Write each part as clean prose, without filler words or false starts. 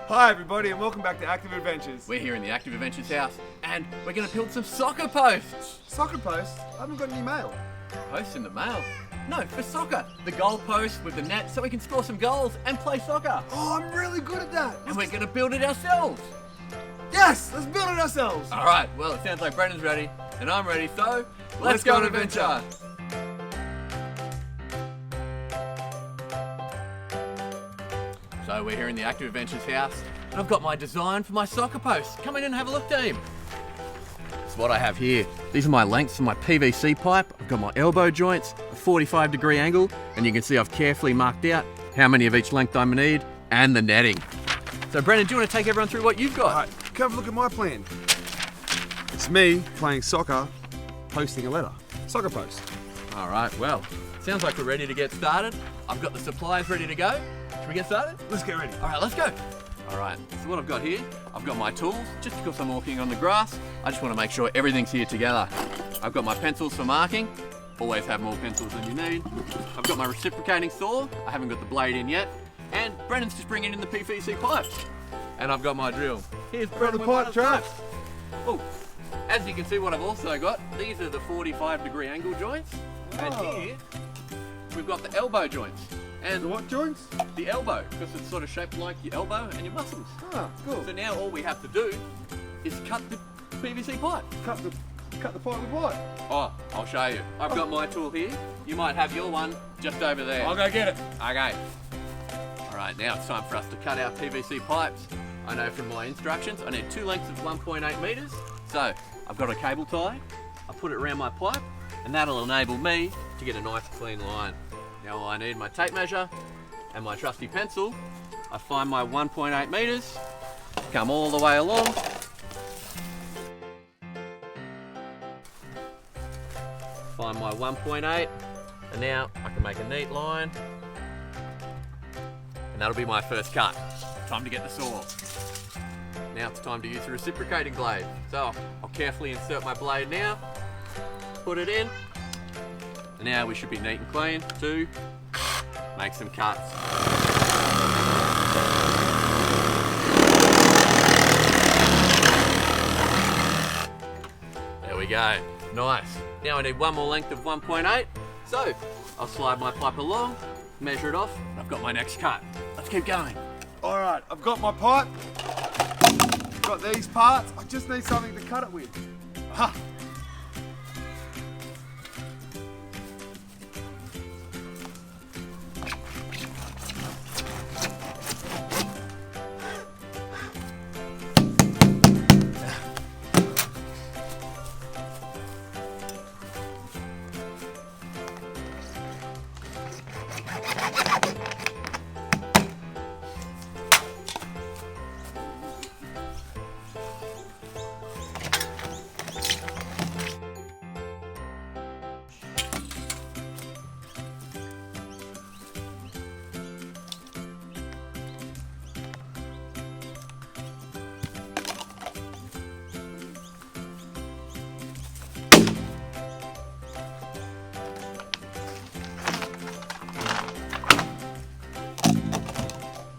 Hi everybody and welcome back to Active Adventures. We're here in the Active Adventures house and we're going to build some soccer posts. Soccer posts? I haven't got any mail. Posts in the mail? No, for soccer. The goal post with the net so we can score some goals and play soccer. Oh, I'm really good at that. And we're going to build it ourselves. Yes, let's build it ourselves. All right, well, it sounds like Brendan's ready and I'm ready, so let's go on an adventure. So we're here in the Active Adventures house and I've got my design for my soccer post. Come in and have a look, team. That's what I have here. These are my lengths for my PVC pipe. I've got my elbow joints, a 45-degree angle, and you can see I've carefully marked out how many of each length I need and the netting. So Brendan, do you want to take everyone through what you've got? All right, come have a look at my plan. It's me playing soccer, posting a letter. Soccer post. All right, well, sounds like we're ready to get started. I've got the supplies ready to go. Should we get started? Let's get ready. All right, let's go. All right, so what I've got here, I've got my tools, just because I'm walking on the grass. I just want to make sure everything's here together. I've got my pencils for marking. Always have more pencils than you need. I've got my reciprocating saw. I haven't got the blade in yet. And Brendan's just bringing in the PVC pipes. And I've got my drill. Here's Brendan the with pipe, one Trav. Oh, as you can see, what I've also got, these are the 45-degree angle joints. And here, we've got the elbow joints. And The what joints? the elbow, because it's sort of shaped like your elbow and your muscles. Ah, cool. So now all we have to do is cut the PVC pipe. Cut the pipe with what? Oh, I'll show you. I've got my tool here. You might have your one just over there. I'll go get it. Okay. All right, now it's time for us to cut our PVC pipes. I know from my instructions, I need two lengths of 1.8 meters. So I've got a cable tie. I put it around my pipe, and that'll enable me to get a nice clean line. Now I need my tape measure and my trusty pencil. I find my 1.8 meters, come all the way along. Find my 1.8, and now I can make a neat line. And that'll be my first cut. Time to get the saw. Now it's time to use the reciprocating blade. So I'll carefully insert my blade now, put it in, and now we should be neat and clean to make some cuts. There we go, nice. Now I need one more length of 1.8, so I'll slide my pipe along, measure it off, and I've got my next cut. Let's keep going. All right, I've got my pipe. Got these parts. I just need something to cut it with. Aha.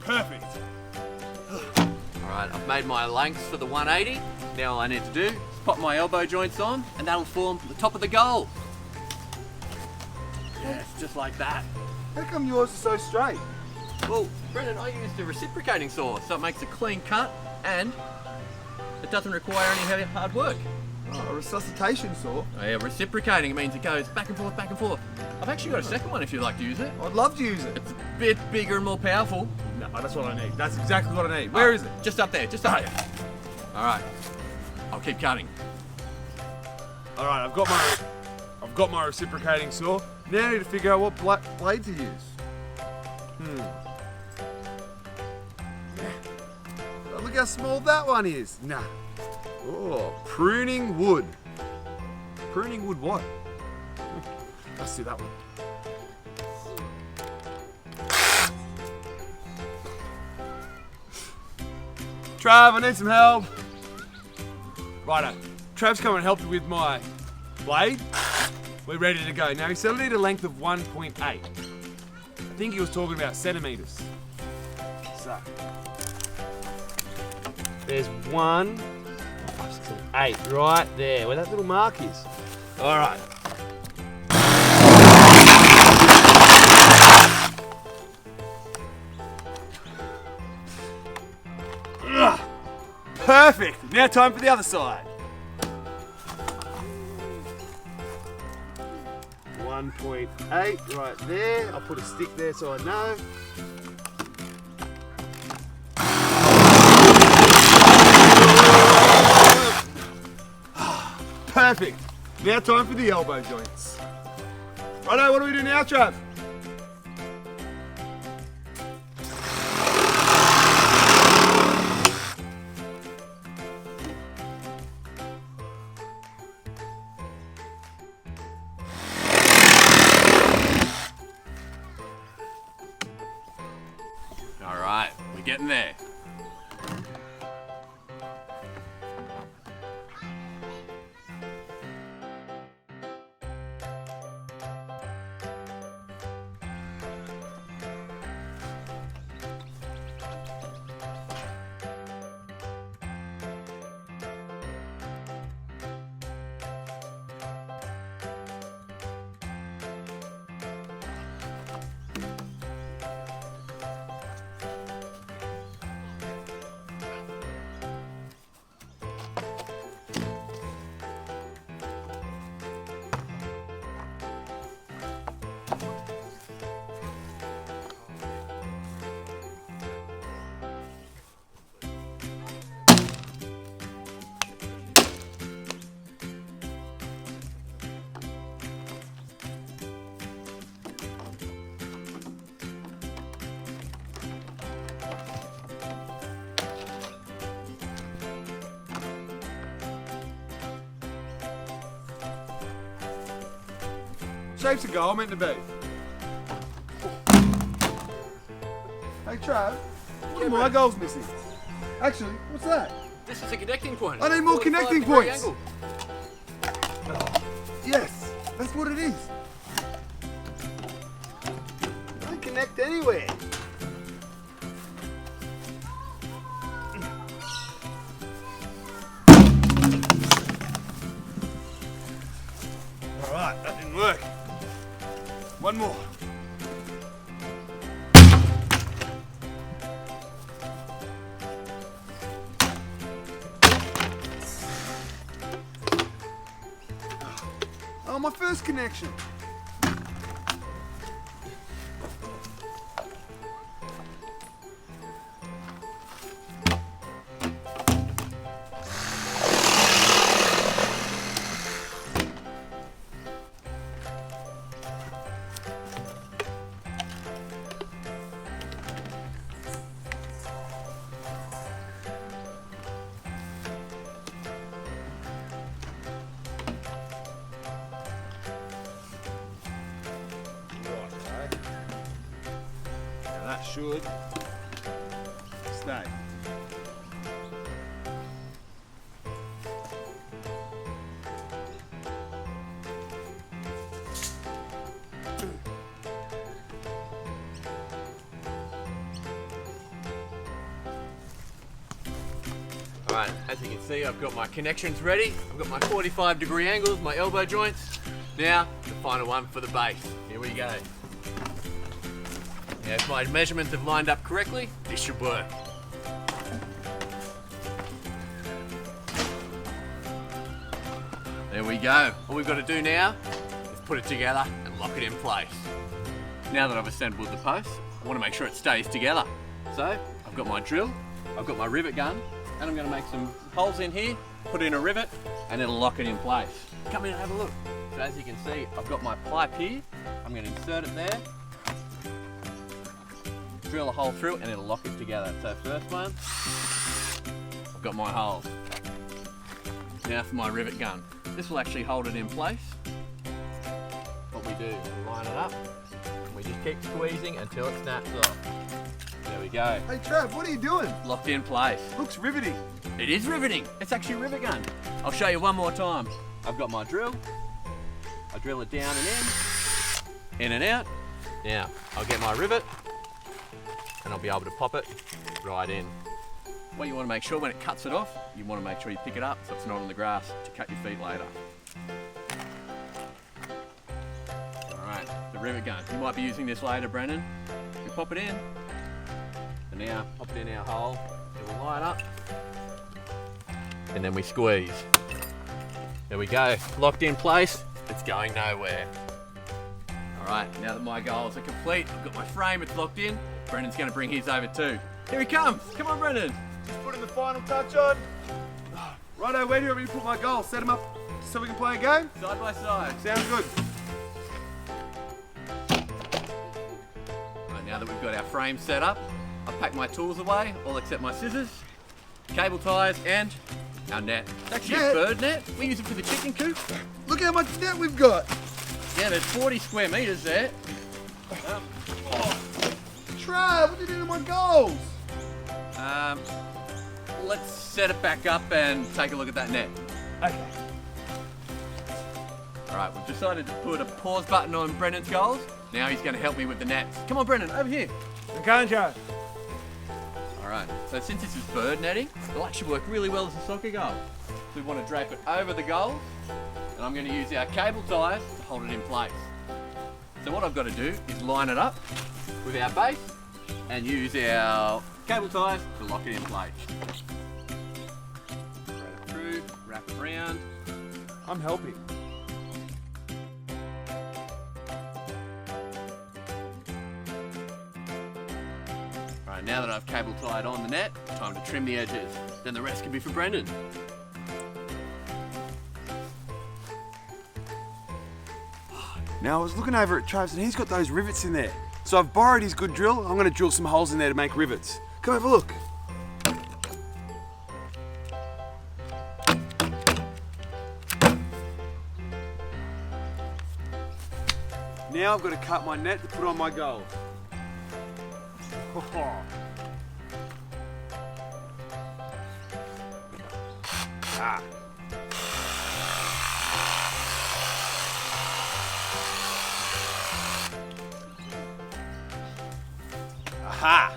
Perfect. Alright, I've made my lengths for the 180. Now all I need to do is pop my elbow joints on and that'll form the top of the goal. Yes, just like that. How come yours is so straight? Well, Brendan, I used a reciprocating saw, so it makes a clean cut and it doesn't require any heavy hard work. Oh, a resuscitation saw. Oh yeah, reciprocating means it goes back and forth, back and forth. I've actually got a second one if you'd like to use it. I'd love to use it. It's a bit bigger and more powerful. No, that's what I need. That's exactly what I need. Where is it? Just up there, just up there. Alright, I'll keep cutting. All right, I've got my reciprocating saw. Now I need to figure out what blade to use. Oh, look how small that one is. Nah. Oh, pruning wood. Pruning wood what? Let's do that one. Trav, I need some help. Righto. Trav's come and helped me with my blade. We're ready to go. Now he said I need a length of 1.8. I think he was talking about centimetres. So, There's 1, 5, 6, 7, 8 right there where that little mark is. All right. Ugh. Perfect. Now time for the other side. 1.8 right there. I'll put a stick there so I know. Perfect. Now time for the elbow joints. Righto, what do we do now, Trav? All right, we're getting there. Shape's a goal, meant to be. Hey Trav, what are my goals missing? Actually, what's that? This is a connecting point. I need more 45 connecting degree points. angle. Yes, that's what it is. Don't connect anywhere. All right, that didn't work. One more. Oh, my first connection. That should stay. All right, as you can see, I've got my connections ready. I've got my 45 degree angles, my elbow joints. Now, the final one for the base. Here we go. Now, if my measurements have lined up correctly, this should work. There we go. All we've got to do now is put it together and lock it in place. Now that I've assembled the post, I want to make sure it stays together. So, I've got my drill, I've got my rivet gun, and I'm going to make some holes in here, put in a rivet, and it'll lock it in place. Come in and have a look. So as you can see, I've got my pipe here. I'm going to insert it there, drill a hole through, and it'll lock it together. So first one, I've got my hole. Now for my rivet gun. This will actually hold it in place. What we do, we line it up, and we just keep squeezing until it snaps off. There we go. Hey Trav, what are you doing? Locked in place. Looks riveting. It is riveting. It's actually a rivet gun. I'll show you one more time. I've got my drill. I drill it down and in and out. Now, I'll get my rivet and I'll be able to pop it right in. what you want to make sure when it cuts it off, you want to make sure you pick it up so it's not on the grass to cut your feet later. Alright, the rivet gun. You might be using this later, Brendan. We pop it in, and now pop it in our hole. It will line up, and then we squeeze. There we go, locked in place. It's going nowhere. Alright, now that my goals are complete, I've got my frame, it's locked in. Brendan's going to bring his over too. Here he comes! Come on, Brendan! Just putting the final touch on. Righto, where do you want me to put my goal? Set them up so we can play a game? Side by side. Sounds good. Right, now that we've got our frame set up, I've packed my tools away, all except my scissors, cable ties, and our net. It's actually a bird net. We use it for the chicken coop. Look how much net we've got. Yeah, there's 40 square meters there. Trav, what did you do to my goals? Let's set it back up and take a look at that net. Okay. Alright, we've decided to put a pause button on Brendan's goals. Now he's going to help me with the nets. Come on, Brendan, over here. Okay, Trav. Alright, so since this is bird netting, it'll actually work really well as a soccer goal. So we want to drape it over the goal, and I'm going to use our cable ties to hold it in place. So what I've got to do is line it up with our base and use our cable ties to lock it in place. Thread it through, wrap it around. I'm helping. Alright, now that I've cable tied on the net, time to trim the edges. Then the rest can be for Brendan. Now, I was looking over at Trav's and he's got those rivets in there. So I've borrowed his good drill. I'm going to drill some holes in there to make rivets. Come have a look. Now I've got to cut my net to put on my goal. Ah. Aha!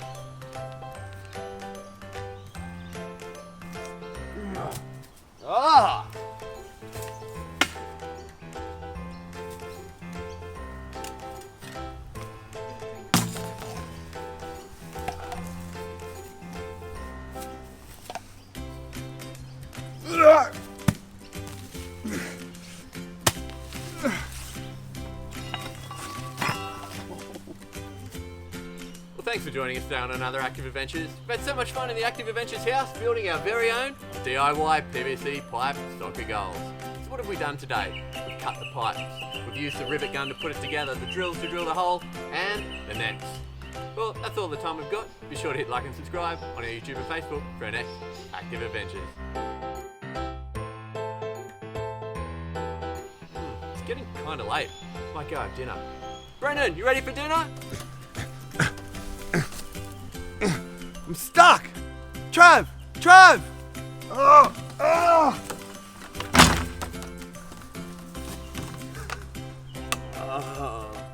Ah! Thanks for joining us today on another Active Adventures. We've had so much fun in the Active Adventures house building our very own DIY PVC pipe soccer goals. So what have we done today? We've cut the pipes, we've used the rivet gun to put it together, the drills to drill the hole, and the nets. Well, that's all the time we've got. Be sure to hit like and subscribe on our YouTube and Facebook for our next Active Adventures. It's getting kind of late. Might go have dinner. Brendan, you ready for dinner? I'm stuck! Trav! Trav! Oh! Oh! Oh.